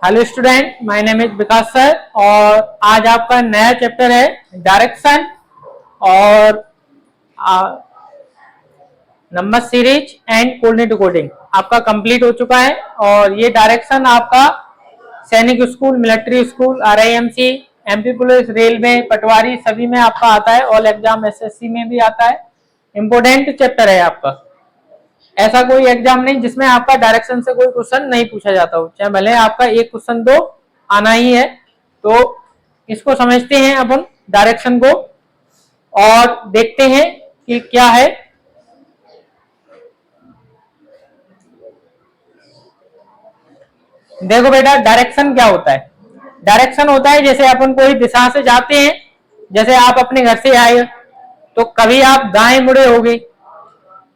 Hello student, my name is Vikas sir और आज आपका नया चैप्टर है डायरेक्शन और number series and coordinate coding आपका कंप्लीट हो चुका है। और ये डायरेक्शन आपका सैनिक school, military school, RIMC, MP police, railway, पटवारी सभी में आपका आता है। ऑल एग्जाम SSC में भी आता है। इंपोर्टेंट चैप्टर है आपका। ऐसा कोई एग्जाम नहीं जिसमें आपका डायरेक्शन से कोई क्वेश्चन नहीं पूछा जाता हो, चाहे भले आपका एक क्वेश्चन दो आना ही है। तो इसको समझते हैं अपन डायरेक्शन को और देखते हैं कि क्या है। देखो बेटा, डायरेक्शन क्या होता है। डायरेक्शन होता है जैसे अपन कोई दिशा से जाते हैं, जैसे आप अपने घर से आए तो कभी आप दाएं मुड़े होगे,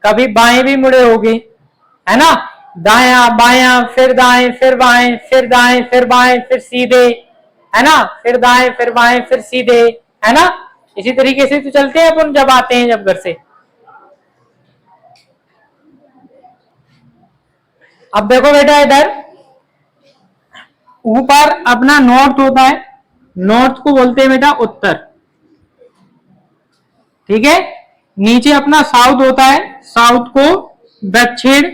कभी बाएं भी मुड़े होगे, है ना। दाया बाया, फिर दाएं, फिर बाएं, फिर दाएं, फिर बाएं, फिर सीधे, है ना। फिर दाएं, फिर बाएं, फिर सीधे, है ना। इसी तरीके से तो चलते हैं अपन जब आते हैं, जब घर से। अब देखो बेटा, इधर ऊपर अपना नॉर्थ होता है, नॉर्थ को बोलते हैं बेटा उत्तर, ठीक है। नीचे अपना साउथ होता है, साउथ को दक्षिण।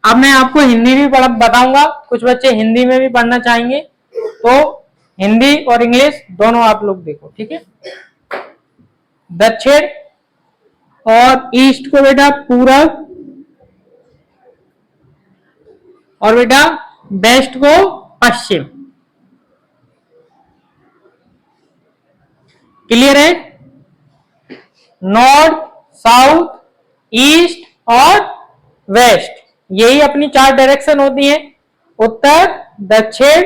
अब मैं आपको हिंदी भी बताऊंगा, कुछ बच्चे हिंदी में भी पढ़ना चाहेंगे तो हिंदी और इंग्लिश दोनों आप लोग देखो, ठीक है। दक्षिण और ईस्ट को बेटा पूरब, और बेटा वेस्ट को पश्चिम। क्लियर है। नॉर्थ, साउथ, ईस्ट और वेस्ट, यही अपनी चार डायरेक्शन होती हैं। उत्तर, दक्षिण,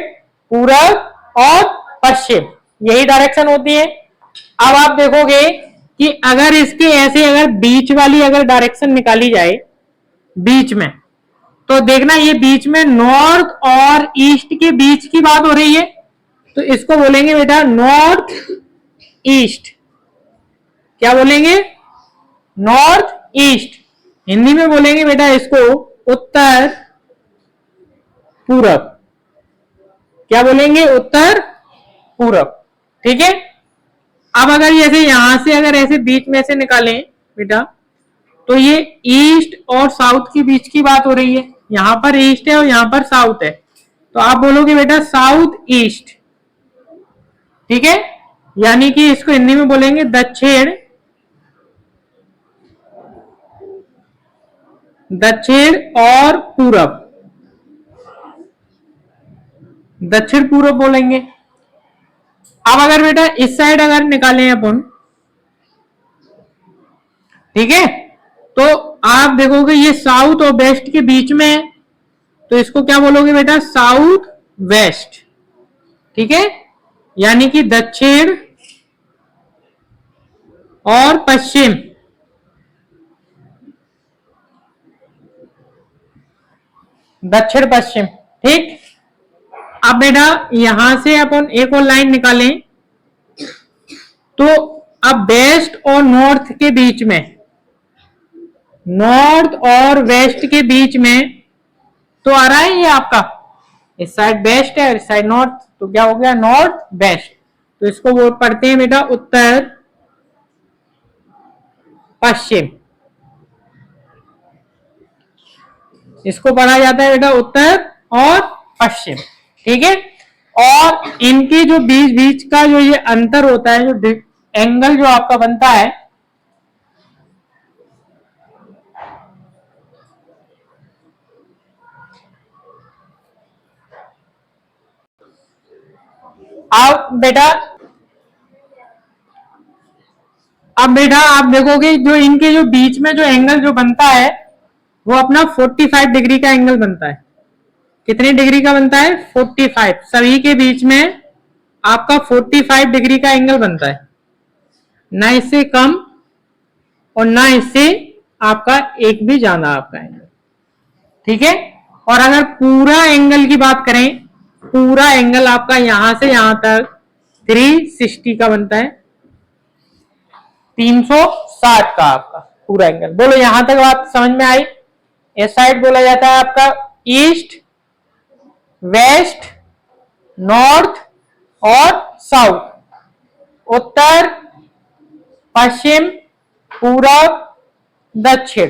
पूरब और पश्चिम, यही डायरेक्शन होती है। अब आप देखोगे कि अगर इसके ऐसे अगर बीच वाली अगर डायरेक्शन निकाली जाए बीच में, तो देखना ये बीच में नॉर्थ और ईस्ट के बीच की बात हो रही है, तो इसको बोलेंगे बेटा नॉर्थ ईस्ट। क्या बोलेंगे? North east. हिंदी में बोलेंगे बेटा इसको उत्तर पूरब। क्या बोलेंगे? उत्तर पूरब, ठीक है। अब अगर जैसे यहां से अगर ऐसे बीच में से निकालें बेटा, तो ये ईस्ट और साउथ के बीच की बात हो रही है। यहां पर ईस्ट है और यहां पर साउथ है, तो आप बोलोगे बेटा साउथ ईस्ट, ठीक है। यानी कि इसको हिंदी में बोलेंगे दक्षिण, दक्षिण और पूरब, दक्षिण पूरब बोलेंगे। अब अगर बेटा इस साइड अगर निकालें अपन, ठीक है, तो आप देखोगे ये साउथ और वेस्ट के बीच में है, तो इसको क्या बोलोगे बेटा? साउथ वेस्ट, ठीक है। यानी कि दक्षिण और पश्चिम, दक्षिण पश्चिम, ठीक। अब बेटा यहां से अपन एक और लाइन निकालें, तो अब वेस्ट और नॉर्थ के बीच में, नॉर्थ और वेस्ट के बीच में तो आ रहा है ये आपका, इस साइड वेस्ट है और इस साइड नॉर्थ, तो क्या हो गया? North west. तो इसको वो पढ़ते हैं बेटा उत्तर पश्चिम, इसको पढ़ा जाता है बेटा उत्तर और पश्चिम, ठीक है। और इनके जो बीच बीच का जो ये अंतर होता है, जो एंगल जो आपका बनता है, अब बेटा आप देखोगे जो इनके जो बीच में जो एंगल जो बनता है वो अपना 45 डिग्री का एंगल बनता है। कितने डिग्री का बनता है? 45। सभी के बीच में आपका 45 डिग्री का एंगल बनता है, ना इससे कम और ना इससे आपका एक भी ज्यादा आपका एंगल, ठीक है। और अगर पूरा एंगल की बात करें, पूरा एंगल आपका यहां से यहां तक 360 का बनता है, 360 का आपका पूरा एंगल। बोलो यहां तक बात समझ में आई? इस साइड बोला जाता है आपका ईस्ट वेस्ट, नॉर्थ और साउथ, उत्तर, पश्चिम, पूरब, दक्षिण।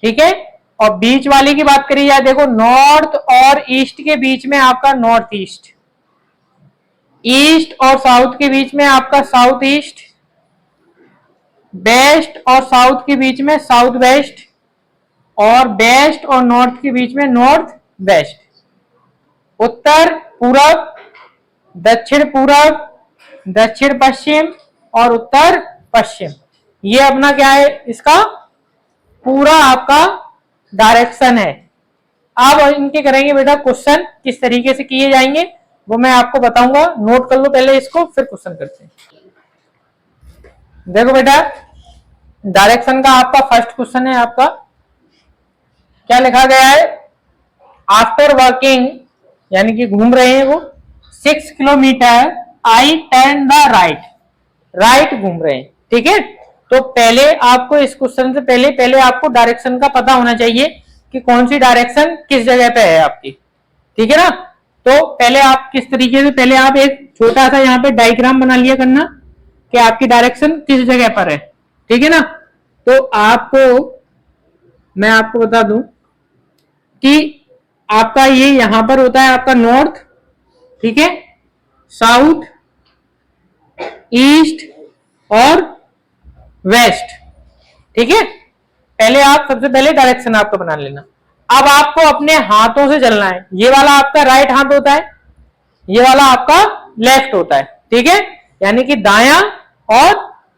ठीक है, और बीच वाले की बात करी जाए, देखो नॉर्थ और ईस्ट के बीच में आपका नॉर्थ ईस्ट, ईस्ट और साउथ के बीच में आपका साउथ ईस्ट, वेस्ट और साउथ के बीच में साउथ वेस्ट, और वेस्ट और नॉर्थ के बीच में नॉर्थ वेस्ट, उत्तर पूरब, दक्षिण पूरब, दक्षिण पश्चिम और उत्तर पश्चिम। ये अपना क्या है, इसका पूरा आपका डायरेक्शन है। अब इनके करेंगे बेटा क्वेश्चन, किस तरीके से किए जाएंगे वो मैं आपको बताऊंगा। नोट कर लो पहले इसको, फिर क्वेश्चन करते हैं। देखो बेटा, डायरेक्शन का आपका फर्स्ट क्वेश्चन है, आपका क्या लिखा गया है, आफ्टर वर्किंग, यानी कि घूम रहे हैं वो 6 kilometre, I turn the right, right घूम रहे हैं। ठीक है, तो पहले आपको इस क्वेश्चन से पहले आपको डायरेक्शन का पता होना चाहिए कि कौन सी डायरेक्शन किस जगह पे है आपकी। ठीक है ना, तो पहले आप किस तरीके से, पहले आप एक छोटा सा यहाँ पे डायग्राम बना लिया करना कि आपकी डायरेक्शन किस जगह पर है। ठीक है ना, तो आपको मैं आपको बता दूं कि आपका ये यहां पर होता है आपका नॉर्थ, ठीक है, साउथ, ईस्ट और वेस्ट। ठीक है, पहले आप सबसे पहले डायरेक्शन आपका बना लेना। अब आपको अपने हाथों से चलना है। ये वाला आपका राइट हाथ होता है, ये वाला आपका लेफ्ट होता है। ठीक है, यानी कि दायां और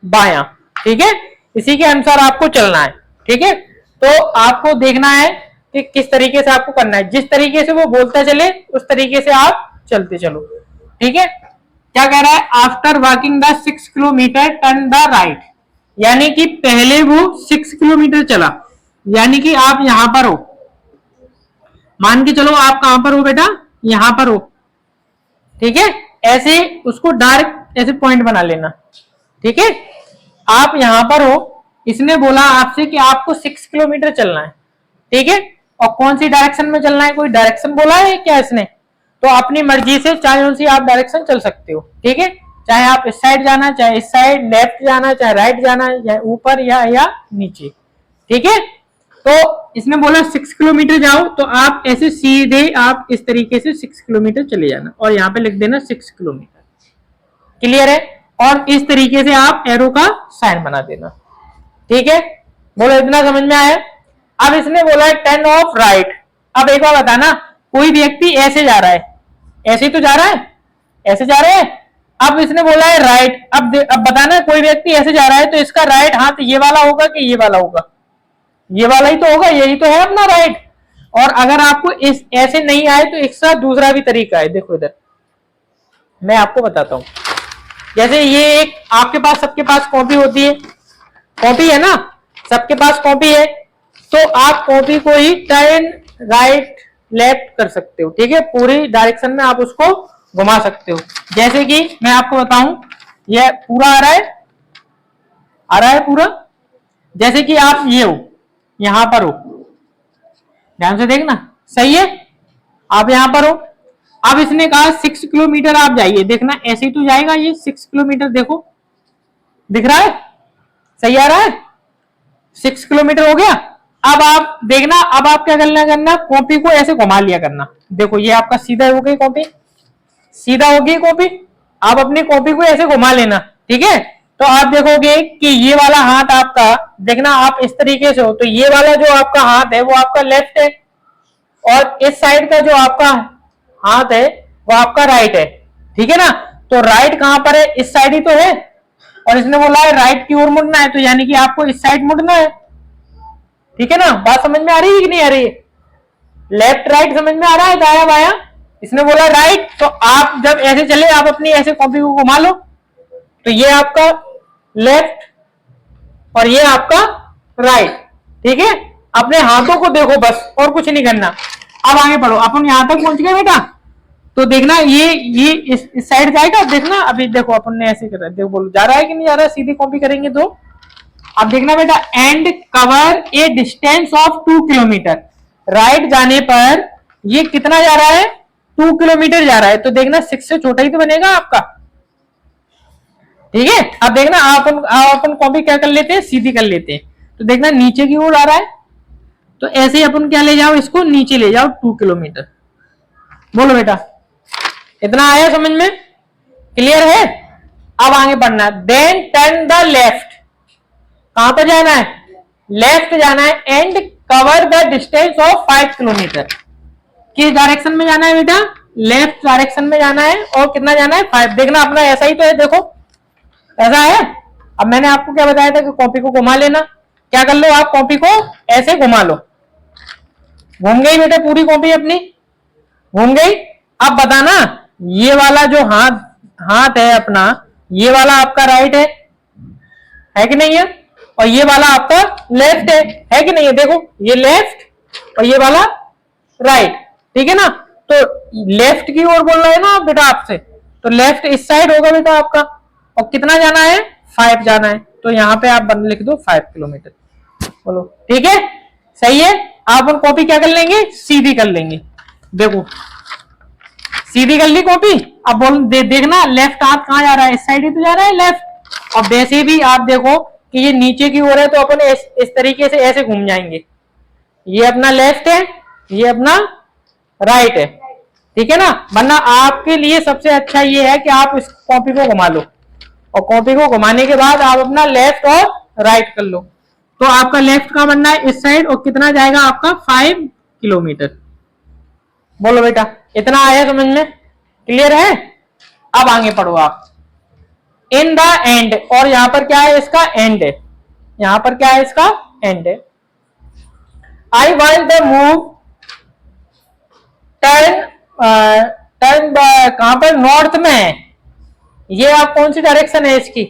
बायां। ठीक है, इसी के अनुसार आपको चलना है। ठीक है, तो आपको देखना है कि किस तरीके से आपको करना है। जिस तरीके से वो बोलता चले उस तरीके से आप चलते चलो। ठीक है, क्या कह रहा है, after walking the 6 kilometre turn the right, यानी कि पहले वो 6 किलोमीटर चला, यानी कि आप यहां पर हो, मान के चलो आप कहां पर हो बेटा, यहां पर हो। ठीक है, ऐसे उसको डायरेक्ट ऐसे पॉइंट बना लेना। ठीक है, आप यहां पर हो, इसने बोला आपसे कि आपको 6 किलोमीटर चलना है। ठीक है, और कौन सी डायरेक्शन में चलना है, कोई डायरेक्शन बोला है क्या इसने, तो अपनी मर्जी से चाहे उनसी आप डायरेक्शन चल सकते हो। ठीक है, चाहे आप इस साइड जाना, चाहे इस साइड, लेफ्ट जाना, चाहे राइट जाना, या ऊपर या नीचे। ठीक है, तो इसने बोला 6 किलोमीटर जाओ, तो आप ऐसे सीधे आप इस तरीके से 6 किलोमीटर चले जाना और यहाँ पे लिख देना 6 किलोमीटर। क्लियर है, और इस तरीके से आप एरो का साइन बना देना। ठीक है, बोलो इतना समझ में आया। अब इसने बोला है टर्न ऑफ राइट। अब एक बार बताना, कोई व्यक्ति ऐसे जा रहा है, ऐसे तो जा रहा है, ऐसे जा रहे हैं। अब इसने बोला है राइट, अब बताना कोई व्यक्ति ऐसे जा रहा है तो इसका राइट हाथ ये वाला होगा कि ये वाला होगा, ये वाला ही तो होगा, यही तो है अपना राइट। और अगर आपको इस ऐसे नहीं आए तो इसका दूसरा भी तरीका है। देखो इधर मैं आपको बताता हूं, जैसे ये एक आपके पास, सबके पास कॉपी होती है, कॉपी है ना, सबके पास कॉपी है, तो आप कॉपी को ही टर्न राइट लेफ्ट कर सकते हो। ठीक है, पूरी डायरेक्शन में आप उसको घुमा सकते हो। जैसे कि मैं आपको बताऊं, यह पूरा आ रहा है पूरा। जैसे कि आप ये हो, यहां पर हो, ध्यान से देखना, सही है, आप यहां पर हो। अब इसने कहा 6 किलोमीटर आप जाइए, देखना ऐसे ही तो जाएगा ये 6 किलोमीटर, देखो दिख रहा है, सही आ रहा है, 6 किलोमीटर हो गया। अब आप देखना, अब आप क्या करना, कॉपी को ऐसे घुमा लिया करना। देखो ये आपका सीधा हो गई कॉपी, सीधा हो गई कॉपी। आप अपनी कॉपी को ऐसे घुमा लेना। ठीक है, तो आप देखोगे कि ये वाला हाथ आपका, देखना आप इस तरीके से हो, तो ये वाला जो आपका हाथ है वो आपका लेफ्ट है, और इस साइड का जो आपका हाथ है वो आपका राइट है। ठीक है ना, तो राइट कहां पर है, इस साइड ही तो है, और इसने बोला है राइट की ओर मुड़ना है, तो यानी कि आपको इस साइड मुड़ना है। ठीक है ना, बात समझ में आ रही है कि नहीं आ रही है, लेफ्ट राइट समझ में आ रहा है, दाया बाया। इसने बोला राइट, तो आप जब ऐसे चले, आप अपनी ऐसे कॉपी को घुमा लो, तो ये आपका लेफ्ट और ये आपका राइट। ठीक है, अपने हाथों को देखो बस, और कुछ नहीं करना। अब आगे बढ़ो, अपन यहां तक पहुंच गए बेटा, तो देखना ये इस साइड जाएगा, देखना अभी देखो अपन ने ऐसे करा, देखो बोलो जा रहा है कि नहीं जा रहा है, सीधी कॉपी करेंगे तो। अब देखना बेटा, and cover A distance of 2 kilometre, right जाने पर ये कितना जा रहा है, 2 किलोमीटर जा रहा है, तो देखना 6 से छोटा ही तो बनेगा आपका। ठीक है, अब देखना अपन कॉपी क्या कर लेते हैं, सीधी कर लेते हैं। तो देखना नीचे की ओर आ रहा है, तो ऐसे ही अपन क्या ले जाओ, इसको नीचे ले जाओ 2 किलोमीटर। बोलो बेटा, इतना आया समझ में, क्लियर है? अब आगे बढ़ना है। देन टर्न द लेफ्ट, कहां पर जाना है, लेफ्ट जाना है, and cover the distance of 5 kilometre. किस डायरेक्शन में जाना है बेटा, लेफ्ट डायरेक्शन में जाना है, और कितना जाना है, 5। देखना अपना ऐसा ही तो है, देखो ऐसा है। अब मैंने आपको क्या बताया था कि कॉपी को घुमा लेना, क्या कर लो आप, कॉपी को ऐसे घुमा लो, घूम गई बेटा पूरी कॉपी अपनी, घूम गई। अब बताना ये वाला जो हाथ है अपना, ये वाला आपका राइट है कि नहीं है, और ये वाला आपका लेफ्ट है कि नहीं है। देखो ये लेफ्ट और ये वाला राइट, ठीक है ना। तो लेफ्ट की ओर बोल रहा है ना बेटा आपसे, तो लेफ्ट इस साइड होगा बेटा आपका, और कितना जाना है, 5 जाना है। तो यहां पे आप लिख दो 5 किलोमीटर। बोलो ठीक है, सही है। आप कॉपी क्या कर लेंगे, सीधी कर लेंगे। देखो सीधी कर ली कॉपी। अब देखना लेफ्ट हाथ कहां जा रहा है, इस साइड ही तो जा रहा है लेफ्ट। और वैसे भी आप देखो कि ये नीचे की ओर है, तो अपन इस तरीके से ऐसे घूम जाएंगे। ये अपना लेफ्ट है, ये अपना राइट है, ठीक है ना। वरना आपके लिए सबसे अच्छा ये है कि आप इस कॉपी को घुमा लो, और कॉपी को घुमाने के बाद आप अपना लेफ्ट और राइट कर लो। तो आपका लेफ्ट का बनना है इस साइड, और कितना जाएगा आपका 5 किलोमीटर। बोलो बेटा, इतना आया समझ में, क्लियर है? अब आगे पढ़ो आप। इन द एंड, और यहां पर क्या है, इसका एंड है, यहां पर क्या है, इसका एंड है। I want the move turn कहां पर, नॉर्थ में है। ये आप कौन सी डायरेक्शन है इसकी,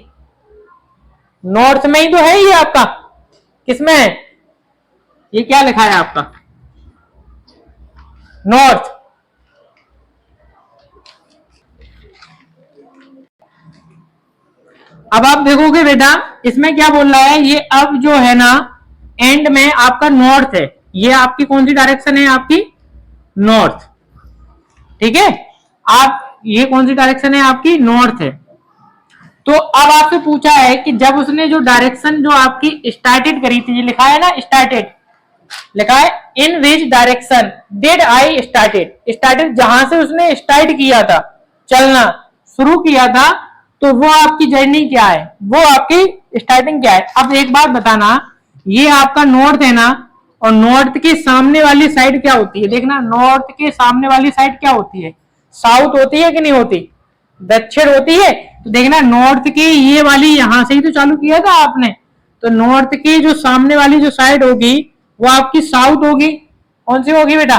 नॉर्थ में ही तो है ये आपका, किसमें है, ये क्या लिखा है आपका, नॉर्थ। अब आप देखोगे बेटा इसमें क्या बोल रहा है, ये अब जो है ना एंड में आपका नॉर्थ है। ये आपकी कौन सी डायरेक्शन है, आपकी नॉर्थ, ठीक है। आप ये कौन सी डायरेक्शन है, आपकी नॉर्थ है। तो अब आपसे पूछा है कि जब उसने जो डायरेक्शन जो आपकी स्टार्टेड करी थी, ये लिखा है ना स्टार्टेड, लिखा है in which direction did I started, started जहां से उसने स्टार्ट किया था, चलना शुरू किया था, तो वो आपकी जर्नी क्या है, वो आपकी स्टार्टिंग क्या है। अब एक बात बताना, ये आपका नॉर्थ है ना, और नॉर्थ के सामने वाली साइड क्या होती है, देखना नॉर्थ के सामने वाली साइड क्या होती है, साउथ होती है कि नहीं होती, दक्षिण होती है। तो देखना नॉर्थ की ये वाली यहां से ही तो चालू किया था आपने, तो नॉर्थ की जो सामने वाली जो साइड होगी वो आपकी साउथ होगी। कौन सी होगी बेटा,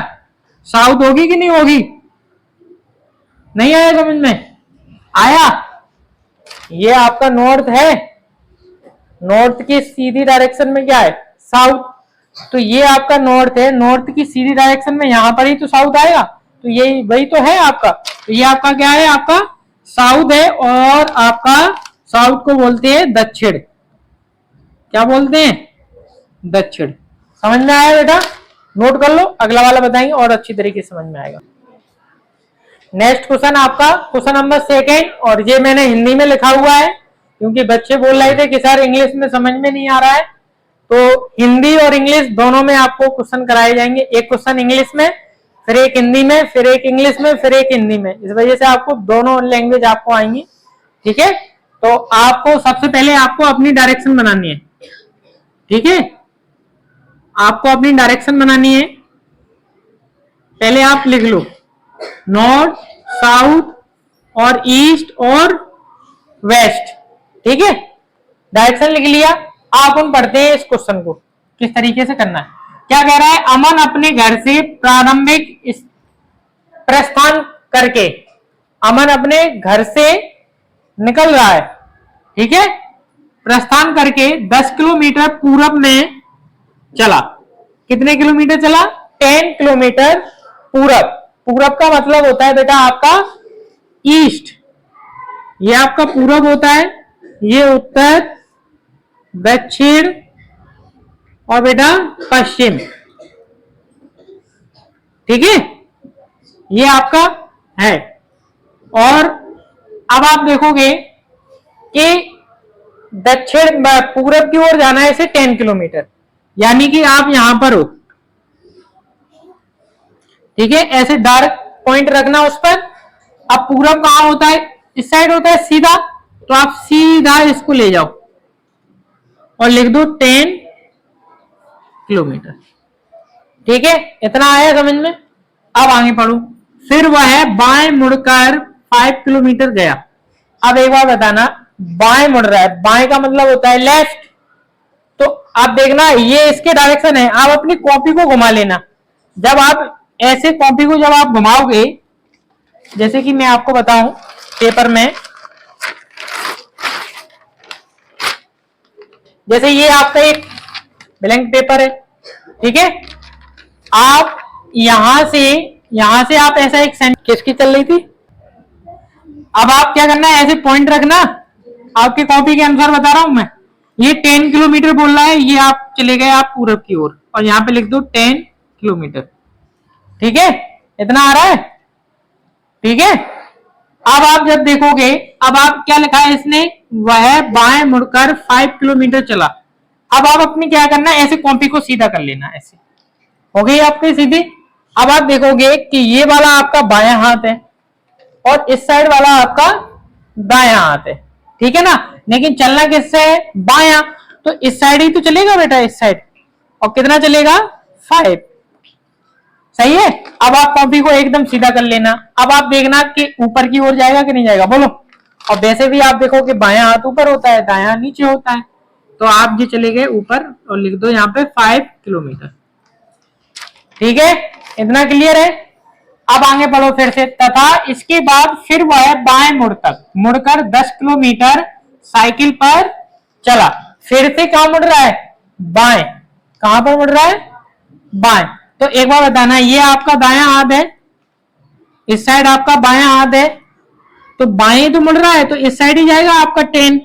साउथ होगी कि नहीं होगी, नहीं आया समझ में, आया। ये आपका नॉर्थ है, नॉर्थ की सीधी डायरेक्शन में क्या है, साउथ। तो ये आपका नॉर्थ है, नॉर्थ की सीधी डायरेक्शन में यहां पर ही तो साउथ आएगा, तो ये वही तो है आपका। तो ये आपका क्या है, आपका साउथ है, और आपका साउथ को बोलते हैं दक्षिण। क्या बोलते हैं, दक्षिण। समझ में आया बेटा, नोट कर लो, अगला वाला बताएंगे और अच्छी तरीके से समझ में आएगा। नेक्स्ट क्वेश्चन आपका क्वेश्चन नंबर 2, और ये मैंने हिंदी में लिखा हुआ है क्योंकि बच्चे बोल रहे थे कि सर इंग्लिश में समझ में नहीं आ रहा है, तो हिंदी और इंग्लिश दोनों में आपको क्वेश्चन कराए जाएंगे। एक क्वेश्चन इंग्लिश में, फिर एक हिंदी में, फिर एक इंग्लिश में, फिर एक हिंदी में। इस वजह से आपको दोनों लैंग्वेज आपको आएंगी, ठीक है। तो आपको सबसे पहले आपको अपनी डायरेक्शन बनानी है, ठीक है, आपको अपनी डायरेक्शन बनानी है। पहले आप लिख लो नॉर्थ, साउथ और ईस्ट और वेस्ट, ठीक है, डायरेक्शन लिख लिया। आप हम पढ़ते हैं इस क्वेश्चन को किस तरीके से करना है। क्या कह रहा है, अमन अपने घर से प्रारंभिक प्रस्थान करके, अमन अपने घर से निकल रहा है, ठीक है, प्रस्थान करके 10 किलोमीटर पूरब में चला। कितने किलोमीटर चला, 10 किलोमीटर पूरब। पूरब का मतलब होता है बेटा आपका ईस्ट, ये आपका पूरब होता है, ये उत्तर, दक्षिण और बेटा पश्चिम, ठीक है। ये आपका है। और अब आप देखोगे कि दक्षिण पूरब की ओर जाना है इसे 10 किलोमीटर, यानी कि आप यहां पर हो, ठीक है। ऐसे डार्क पॉइंट रखना उस पर। अब पूरब कहां होता है, इस साइड होता है सीधा, तो आप सीधा इसको ले जाओ और लिख दो 10 किलोमीटर, ठीक है। इतना आया समझ में। अब आगे पढ़ो। फिर वह बाएं मुड़कर 5 किलोमीटर गया। अब एक बार बताना, बाएं मुड़ रहा है, बाएं का मतलब होता है लेफ्ट, तो आप देखना ये इसके डायरेक्शन है। आप अपनी कॉपी को घुमा लेना। जब आप ऐसे कॉपी को जब आप घुमाओगे, जैसे कि मैं आपको बताऊं पेपर में, जैसे ये आपका एक ब्लैंक पेपर है, ठीक है। आप यहां से आप ऐसा एक किसकी चल रही थी। अब आप क्या करना है, ऐसे पॉइंट रखना, आपकी कॉपी के अनुसार बता रहा हूं मैं। ये 10 किलोमीटर बोल रहा है, ये आप चले गए आप पूरब की ओर, और यहां पे लिख दो 10 किलोमीटर, ठीक है। इतना आ रहा है, ठीक है। अब आप जब देखोगे, अब आप क्या लिखा है इसने, वह बाएं मुड़कर 5 किलोमीटर चला। अब आप अपनी क्या करना है, ऐसे कॉपी को सीधा कर लेना, ऐसे हो गई आपकी सीधी। अब आप देखोगे कि ये वाला आपका बायां हाथ है और इस साइड वाला आपका दायां हाथ है, ठीक है ना। लेकिन चलना किससे है, बायां, तो इस साइड ही तो चलेगा बेटा, इस साइड। और कितना चलेगा, 5, सही है। अब आप कॉपी को एकदम सीधा कर लेना। अब आप देखना कि ऊपर की ओर जाएगा कि नहीं जाएगा, बोलो। और वैसे भी आप देखो कि बायां हाथ ऊपर होता है, दायां नीचे होता है, तो आप जी चले गए ऊपर और लिख दो यहाँ पे 5 किलोमीटर, ठीक है। इतना क्लियर है। अब आगे बढ़ो फिर से। तथा इसके बाद फिर वह बाएं मुड़कर 10 किलोमीटर साइकिल पर चला। फिर से कहां मुड़ रहा है, बाएं। कहां पर मुड़ रहा है, बाएं। तो एक बार बताना, ये आपका दायां हाथ है, इस साइड आपका बायां हाथ है, तो बाएं तो मुड़ रहा है, तो इस साइड ही जाएगा आपका 10।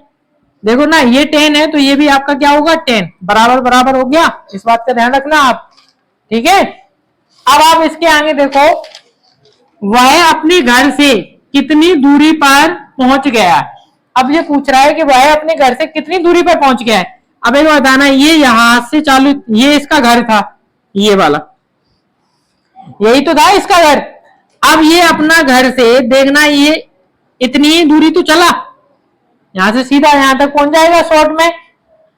देखो ना, ये 10 है तो ये भी आपका क्या होगा, 10, बराबर बराबर हो गया। इस बात का ध्यान रखना आप, ठीक है। अब आप इसके आगे देखो, वह अपने घर से कितनी दूरी पर पहुंच गया। अब ये पूछ रहा है कि वह अपने घर से कितनी दूरी पर पहुंच गया है। अब एक बताना, ये यहां से चालू, ये इसका घर था, ये वाला यही तो था इसका घर। अब ये अपना घर से देखना, ये इतनी ही दूरी तो चला, यहां से सीधा यहां तक पहुंच जाएगा, शॉर्ट में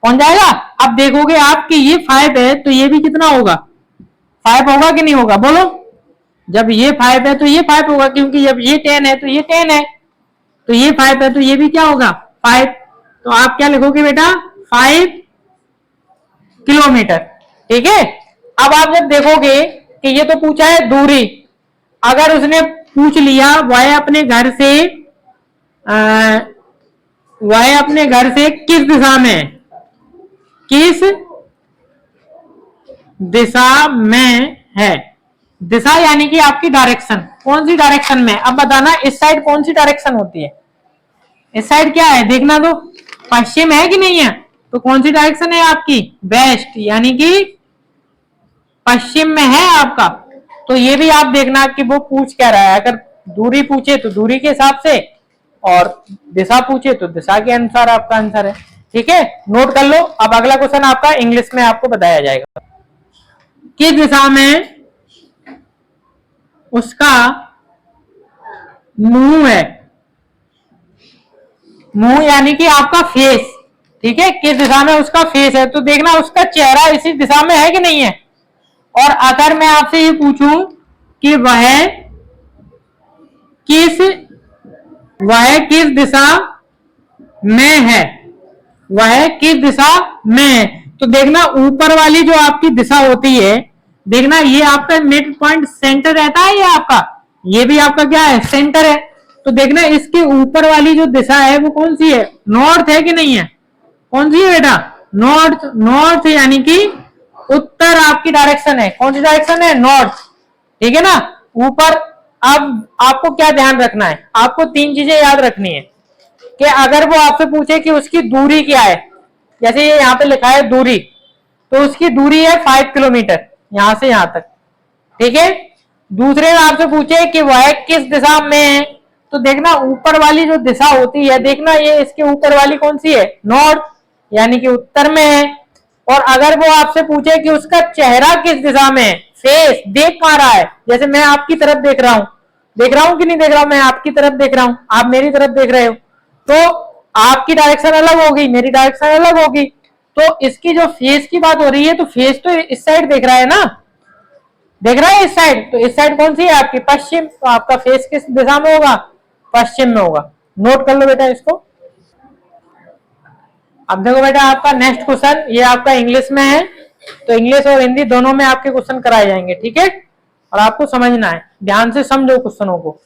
पहुंच जाएगा। अब देखोगे आप कि ये 5 है तो ये भी कितना होगा, 5 होगा कि नहीं होगा, बोलो। जब ये 5 है तो ये 5 होगा, क्योंकि जब ये 10 है तो ये 10 है, तो ये 5 है तो ये भी क्या होगा, 5। तो आप क्या लिखोगे बेटा, 5 किलोमीटर, ठीक है। अब आप जब देखोगे कि ये तो पूछा है दूरी, अगर उसने पूछ लिया वह अपने घर से किस दिशा में, किस दिशा में है, दिशा यानी कि आपकी डायरेक्शन, कौन सी डायरेक्शन में। अब बताना इस साइड कौन सी डायरेक्शन होती है, इस साइड क्या है, देखना तो, पश्चिम है कि नहीं है, तो कौन सी डायरेक्शन है आपकी, वेस्ट, यानी कि पश्चिम में है आपका। तो ये भी आप देखना कि वो पूछ क्या रहा है। अगर दूरी पूछे तो दूरी के हिसाब से, और दिशा पूछे तो दिशा के अनुसार आपका आंसर है, ठीक है। नोट कर लो। अब अगला क्वेश्चन आपका इंग्लिश में आपको बताया जाएगा। किस दिशा में उसका मुंह है, मुंह यानी कि आपका फेस, ठीक है। किस दिशा में उसका फेस है, तो देखना उसका चेहरा इसी दिशा में है कि नहीं है। और अगर मैं आपसे ये पूछूं कि वह किस दिशा में है, वह किस दिशा में है, तो देखना ऊपर वाली जो आपकी दिशा होती है, देखना ये आपका मिड पॉइंट सेंटर रहता है, ये आपका, ये भी आपका क्या है, सेंटर है। तो देखना इसके ऊपर वाली जो दिशा है वो कौन सी है, नॉर्थ है कि नहीं है, कौन सी है बेटा, नॉर्थ। नॉर्थ यानी कि उत्तर आपकी डायरेक्शन है, कौन सी डायरेक्शन है, नॉर्थ, ठीक है ना, ऊपर। अब आपको क्या ध्यान रखना है, आपको 3 चीजें याद रखनी है कि अगर वो आपसे पूछे कि उसकी दूरी क्या है, जैसे ये यहाँ पे लिखा है दूरी, तो उसकी दूरी है 5 किलोमीटर यहां से यहां तक, ठीक है। दूसरे में आपसे पूछे कि वह किस दिशा में है, तो देखना ऊपर वाली जो दिशा होती है, देखना ये इसके ऊपर वाली कौन सी है, नॉर्थ, यानी कि उत्तर में है। और अगर वो आपसे पूछे कि उसका चेहरा किस दिशा में है, फेस देख कहां रहा है, जैसे मैं आपकी तरफ देख रहा हूं कि नहीं देख रहा हूं, मैं आपकी तरफ देख रहा हूं, आप मेरी तरफ देख रहे हो, तो आपकी डायरेक्शन अलग होगी, मेरी डायरेक्शन अलग होगी। तो इसकी जो फेस की बात हो रही है, तो फेस तो इस साइड देख रहा है ना, देख रहा है इस साइड, तो इस साइड कौन सी है आपकी, पश्चिम, तो आपका फेस किस दिशा में होगा, पश्चिम में होगा। नोट कर लो बेटा इसको। अब देखो बेटा आपका नेक्स्ट क्वेश्चन, ये आपका इंग्लिश में है, तो इंग्लिश और हिंदी दोनों में आपके क्वेश्चन कराए जाएंगे, ठीक है। और आपको समझना है, ध्यान से समझो क्वेश्चनों को।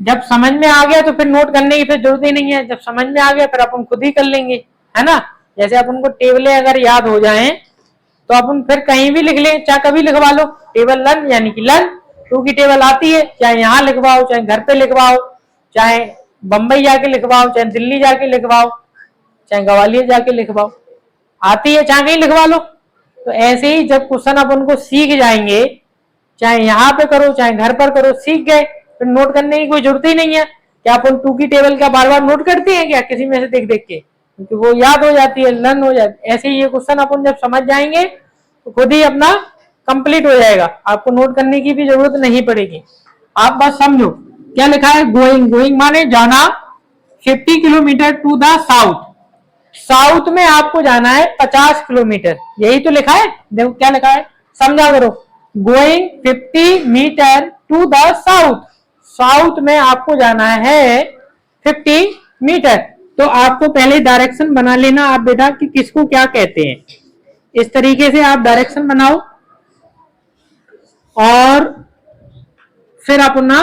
जब समझ में आ गया तो फिर नोट करने की फिर जरूरत ही नहीं है, जब समझ में आ गया फिर अपन खुद ही कर लेंगे, है ना। जैसे अपन को टेबलें अगर याद हो जाएं तो अपन फिर कहीं भी लिख लें, चाहे कभी लिखवा लो, टेबल लर्न यानी कि लर्न, टू की टेबल आती है, चाहे यहाँ लिखवाओ, चाहे घर पे लिखवाओ, चाहे बंबई जाके लिखवाओ, चाहे दिल्ली जाके लिखवाओ, चाहे ग्वालियर जाके लिखवाओ, आती है, चाहे कहीं लिखवा लो। तो ऐसे ही जब क्वेश्चन अपन को सीख जाएंगे, चाहे यहाँ पे करो चाहे घर पर करो, सीख गए, फिर नोट करने की कोई जरूरत ही नहीं है। क्या अपन टू की टेबल का बार बार नोट करते हैं क्या, किसी में से देख देख के, क्योंकि वो याद हो जाती है, लर्न हो जाती है। ऐसे ही ये क्वेश्चन अपन जब समझ जाएंगे तो खुद ही अपना कंप्लीट हो जाएगा, आपको नोट करने की भी जरूरत नहीं पड़ेगी। आप बस समझो क्या लिखा है, गोइंग, गोइंग माने जाना, 50 kilometre to the south, south में आपको जाना है 50 किलोमीटर, यही तो लिखा है। देखो क्या लिखा है, समझा करो, going 50 metre to the south, south में आपको जाना है 50 मीटर। तो आपको पहले डायरेक्शन बना लेना आप बेटा कि किसको क्या कहते हैं, इस तरीके से आप डायरेक्शन बनाओ और फिर अपना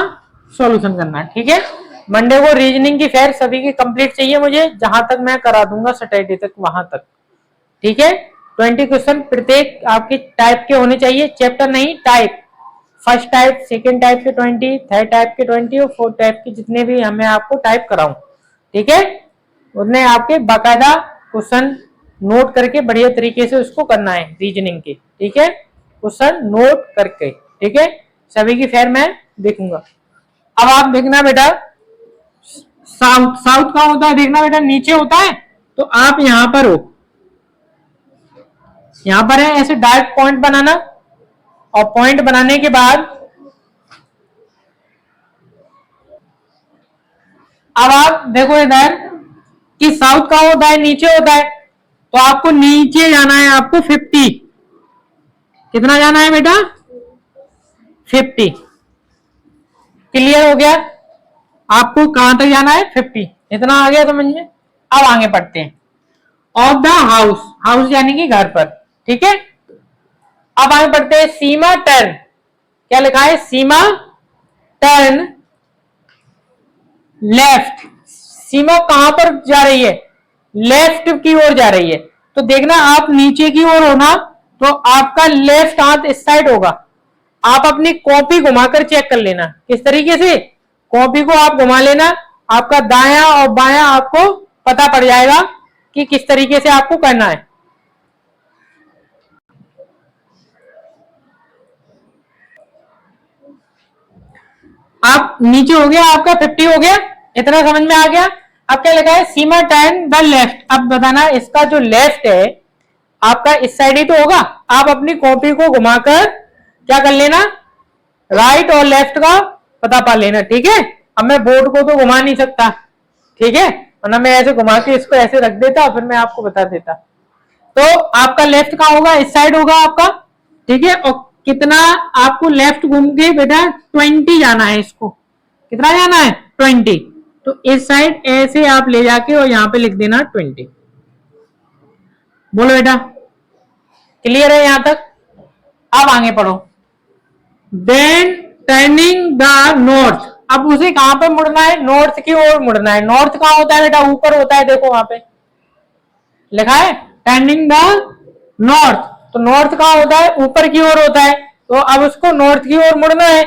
सॉल्यूशन करना, ठीक है। मंडे को रीजनिंग की फेयर सभी की कंप्लीट चाहिए मुझे, जहां तक मैं करा दूंगा सैटरडे तक, वहां तक, ठीक है। 20 क्वेश्चन प्रत्येक आपके टाइप के होने चाहिए, चैप्टर नहीं type, first type, second type के 20, थर्ड टाइप के 20 और फोर्थ टाइप के जितने भी हमें आपको टाइप कराऊं, ठीक है। उतने आपके बाकायदा क्वेश्चन नोट करके बढ़िया तरीके से उसको करना है रीजनिंग के, ठीक है, क्वेश्चन नोट करके, ठीक है। सभी की फेयर मैं देखूंगा। अब आप देखना बेटा, साउथ, साउथ कहां होता है, देखना बेटा नीचे होता है, तो आप यहां पर हो, यहां पर है, ऐसे डायरेक्ट पॉइंट बनाना, और पॉइंट बनाने के बाद अब आप देखो इधर कि साउथ कहां होता है, नीचे होता है, तो आपको नीचे जाना है, आपको 50, कितना जाना है बेटा, 50, क्लियर हो गया। आपको कहां तक जाना है, 50, इतना आ गया समझ में। अब आगे पढ़ते हैं, ऑफ द हाउस, हाउस यानी कि घर पर, ठीक है। अब आगे पढ़ते हैं, सीमा टर्न, क्या लिखा है, सीमा टर्न लेफ्ट, सीमा कहां पर जा रही है, लेफ्ट की ओर जा रही है। तो देखना आप नीचे की ओर हो ना, तो आपका लेफ्ट हाथ इस साइड होगा। आप अपनी कॉपी घुमाकर चेक कर लेना, किस तरीके से, कॉपी को आप घुमा लेना, आपका दायां और बायां आपको पता पड़ जाएगा कि किस तरीके से आपको करना है। आप नीचे हो गया, आपका 50 हो गया, इतना समझ में आ गया। अब क्या लिखा है, सीमा टर्न द लेफ्ट, अब बताना इसका जो लेफ्ट है आपका इस साइड ही तो होगा। आप अपनी कॉपी को घुमाकर क्या कर लेना, राइट और लेफ्ट का पता पा लेना, ठीक है। अब मैं बोर्ड को तो घुमा नहीं सकता, ठीक है, वरना मैं ऐसे घुमा के इसको ऐसे रख देता, फिर मैं आपको बता देता। तो आपका लेफ्ट कहां होगा, इस साइड होगा आपका, ठीक है। और कितना आपको लेफ्ट घूम के बेटा 20 जाना है, इसको कितना जाना है, 20। तो इस साइड ऐसे आप ले जाके और यहां पे लिख देना 20। बोलो बेटा क्लियर है यहां तक। अब आगे पढ़ो, देन टर्निंग द नॉर्थ, अब उसे कहां पर मुड़ना है, नॉर्थ की ओर मुड़ना है। नॉर्थ कहां होता है बेटा, ऊपर होता है, देखो वहां पे लिखा है टर्निंग द नॉर्थ, तो नॉर्थ कहां होता है, ऊपर की ओर होता है, तो अब उसको नॉर्थ की ओर मुड़ना है।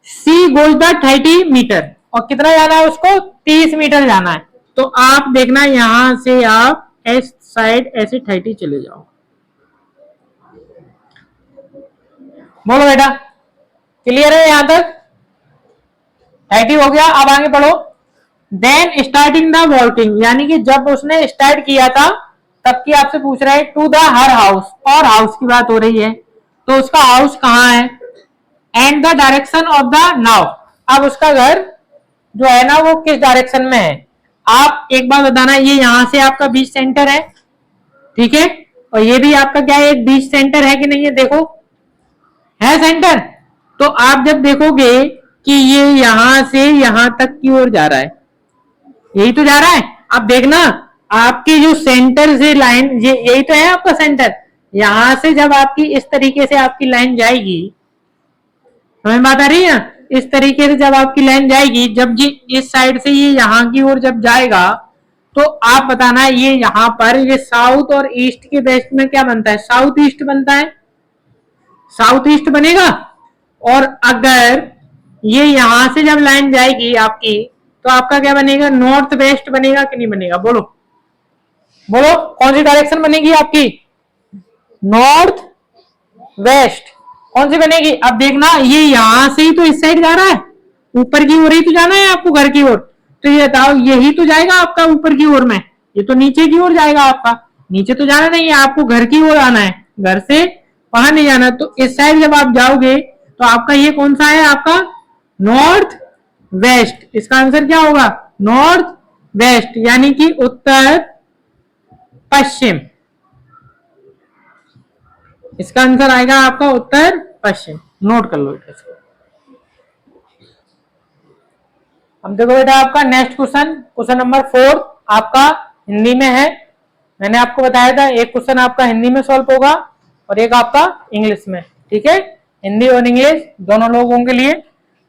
सी गोज द 30 मीटर, और कितना जाना है उसको, 30 मीटर जाना है। तो आप देखना यहां से आप इस साइड ऐसे 30 चले जाओ, बोलो बेटा, क्लियर है यहां तक? 80 हो गया। अब आगे पढ़ो। देन स्टार्टिंग द वॉकिंग, यानी कि जब उसने स्टार्ट किया था तब की आपसे पूछ रहा है टू द हर हाउस, और हाउस की बात हो रही है तो उसका हाउस कहाँ है, and the direction of the नाव, अब उसका घर जो है ना वो किस डायरेक्शन में है। आप एक बार बताना, ये यहां से आपका बीच सेंटर है, ठीक है, और ये भी आपका क्या है, एक बीच सेंटर है कि नहीं है, देखो है सेंटर। तो आप जब देखोगे कि ये यहां से यहां तक की ओर जा रहा है, यही तो जा रहा है। अब देखना आपकी जो सेंटर से लाइन, ये यही तो है आपका सेंटर, यहां से जब आपकी इस तरीके से आपकी लाइन जाएगी, समझ बात आ रही है? इस तरीके से जब आपकी लाइन जाएगी, जब जी इस साइड से ये यहां की ओर जब जाएगा, तो आप बताना ये यहां पर ये साउथ और ईस्ट के बेस्ट में क्या बनता है, साउथ ईस्ट बनता है, साउथ ईस्ट बनेगा। और अगर ये यहां से जब लाइन जाएगी आपकी, तो आपका क्या बनेगा, नॉर्थ वेस्ट बनेगा कि नहीं बनेगा, बोलो बोलो, कौन सी डायरेक्शन बनेगी आपकी, नॉर्थ वेस्ट, कौन सी बनेगी। अब देखना ये यहां से ही तो इस साइड जा रहा है, ऊपर की ओर ही तो जाना है आपको, घर की ओर, तो ये बताओ यही तो जाएगा आपका ऊपर की ओर में, ये तो नीचे की ओर जाएगा आपका, नीचे तो जाना नहीं है, आपको घर की ओर आना है, घर से वहां नहीं जाना। तो इस साइड जब आप जाओगे तो आपका ये कौन सा है, आपका नॉर्थ वेस्ट, इसका आंसर क्या होगा, नॉर्थ वेस्ट, यानी कि उत्तर पश्चिम, इसका आंसर आएगा आपका उत्तर पश्चिम। नोट कर लो इसको। अब देखो बेटा आपका नेक्स्ट क्वेश्चन, क्वेश्चन नंबर 4 आपका हिंदी में है। मैंने आपको बताया था एक क्वेश्चन आपका हिंदी में सॉल्व होगा और एक आपका इंग्लिश में, ठीक है, हिंदी और इंग्लिश दोनों लोगों के लिए।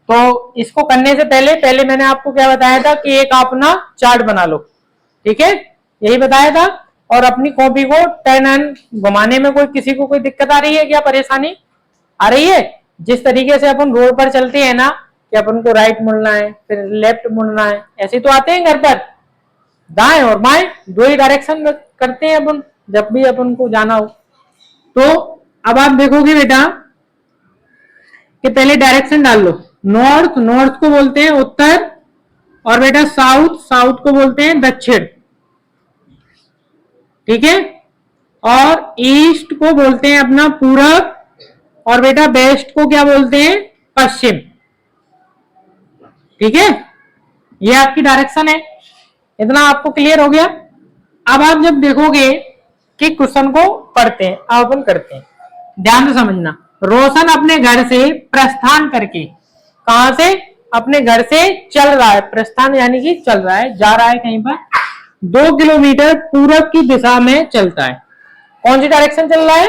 तो इसको करने से पहले पहले मैंने आपको क्या बताया था कि एक अपना चार्ट बना लो, ठीक है, यही बताया था। और अपनी कॉपी को टर्न एंड घुमाने में कोई किसी को कोई दिक्कत आ रही है क्या, परेशानी आ रही है? जिस तरीके से अपन रोड पर चलते हैं ना कि अपन को राइट मुड़ना है फिर लेफ्ट मुड़ना है, ऐसे तो आते हैं घर पर, दाएं और बाएं दो ही डायरेक्शन करते हैं अपन जब भी अपन को जाना हो। तो अब आप देखोगे बेटा कि पहले डायरेक्शन डाल लो, नॉर्थ, नॉर्थ को बोलते हैं उत्तर, और बेटा साउथ, साउथ को बोलते हैं दक्षिण, ठीक है, और ईस्ट को बोलते हैं अपना पूरब, और बेटा वेस्ट को क्या बोलते हैं, पश्चिम, ठीक है, ये आपकी डायरेक्शन है। इतना आपको क्लियर हो गया। अब आप जब देखोगे कि क्वेश्चन को पढ़ते हैं, अब अपन करते हैं, ध्यान से समझना। रोशन अपने घर से प्रस्थान करके, कहां से, अपने घर से चल रहा है, प्रस्थान यानी कि चल रहा है, जा रहा है कहीं पर, 2 किलोमीटर पूरब की दिशा में चलता है। कौन सी डायरेक्शन चल रहा है,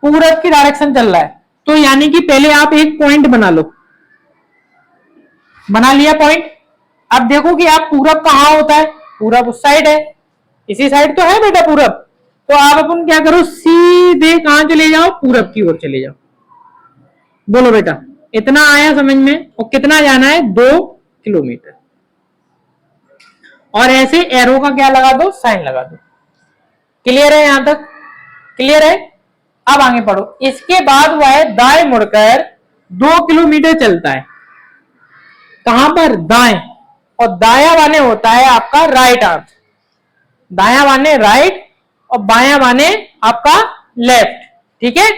पूरब की डायरेक्शन चल रहा है। तो यानी कि पहले आप एक पॉइंट बना लो, बना लिया पॉइंट। अब देखो कि आप पूरब कहां होता है, पूरब उस साइड है, इसी साइड तो है बेटा पूरब। तो आप अपन क्या करो, सीधे कहां चले जाओ, पूरब की ओर चले जाओ। बोलो बेटा, इतना आया समझ में, और कितना जाना है, 2 किलोमीटर। और ऐसे एरो का क्या लगा दो, साइन लगा दो। क्लियर है यहां तक, क्लियर है। अब आगे पढ़ो। इसके बाद वह दाएं मुड़कर 2 किलोमीटर चलता है, कहां पर, दाएं, और दाया माने होता है आपका राइट हाथ, दाया माने राइट और बाया माने आपका लेफ्ट, ठीक है।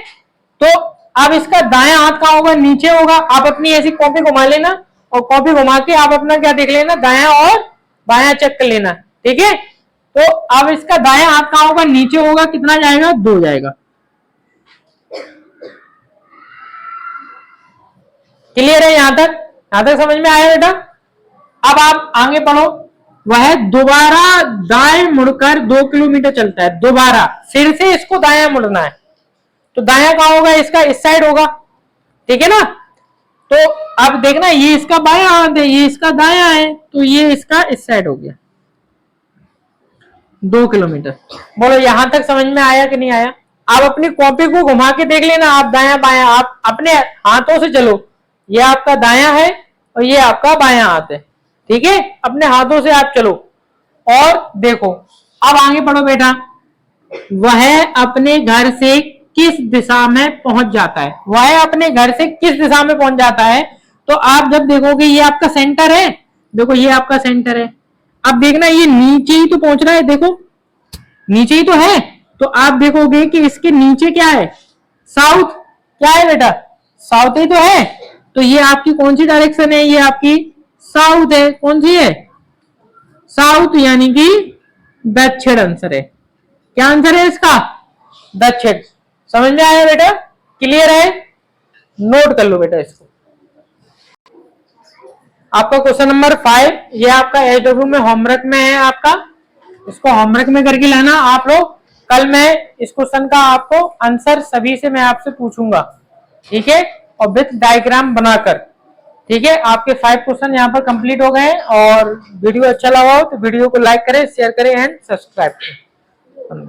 तो अब इसका दाया हाथ कहां होगा, नीचे होगा। आप अपनी ऐसी कॉपी घुमा लेना और कॉपी घुमा के आप अपना क्या देख लेना, दाया और बाया चेक कर लेना, ठीक है। तो अब इसका दाया हाथ कहां होगा, नीचे होगा, कितना जाएगा, 2 जाएगा। क्लियर है यहां तक समझ में आया बेटा। अब आप आगे पढ़ो। वह दोबारा दाएं मुड़कर 2 किलोमीटर चलता है, दोबारा फिर से इसको दाया मुड़ना है। तो दाया कहां होगा, इसका इस साइड होगा, ठीक है ना। तो अब देखना ये इसका बाया हाथ है, ये इसका दाया है, तो ये इसका इस साइड हो गया, 2 किलोमीटर। बोलो यहां तक समझ में आया कि नहीं आया। आप अपनी कॉपी को घुमा के देख लेना, आप दाया बाया, आप अपने हाथों से चलो, ये आपका दाया है और ये आपका बाया हाथ है, ठीक है, अपने हाथों से आप चलो और देखो। अब आगे बढ़ो बेटा। वह अपने घर से किस दिशा में पहुंच जाता है, वह अपने घर से किस दिशा में पहुंच जाता है। तो आप जब देखोगे ये आपका सेंटर है, देखो ये आपका सेंटर है, अब देखना ये नीचे ही तो पहुंच रहा है, देखो नीचे ही तो है। तो आप देखोगे कि इसके नीचे क्या है, साउथ, क्या है बेटा, साउथ ही तो है। तो ये आपकी कौन सी डायरेक्शन है, ये आपकी साउथ है। कौन सी है, साउथ, यानी कि दक्षिण आंसर है। क्या आंसर है इसका, दक्षिण। समझ में आया बेटा, क्लियर है, नोट कर लो बेटा इसको। आपका क्वेश्चन नंबर 5, ये आपका एचडब्ल्यू में होमवर्क में है आपका, इसको होमवर्क में करके लाना आप लोग। कल मैं इस क्वेश्चन का आपको आंसर सभी से मैं आपसे पूछूंगा, ठीक है, और विथ डायग्राम बनाकर, ठीक है। आपके 5 क्वेश्चन यहाँ पर कंप्लीट हो गए। और वीडियो अच्छा लगा हो तो वीडियो को लाइक करें, शेयर करें एंड सब्सक्राइब करें।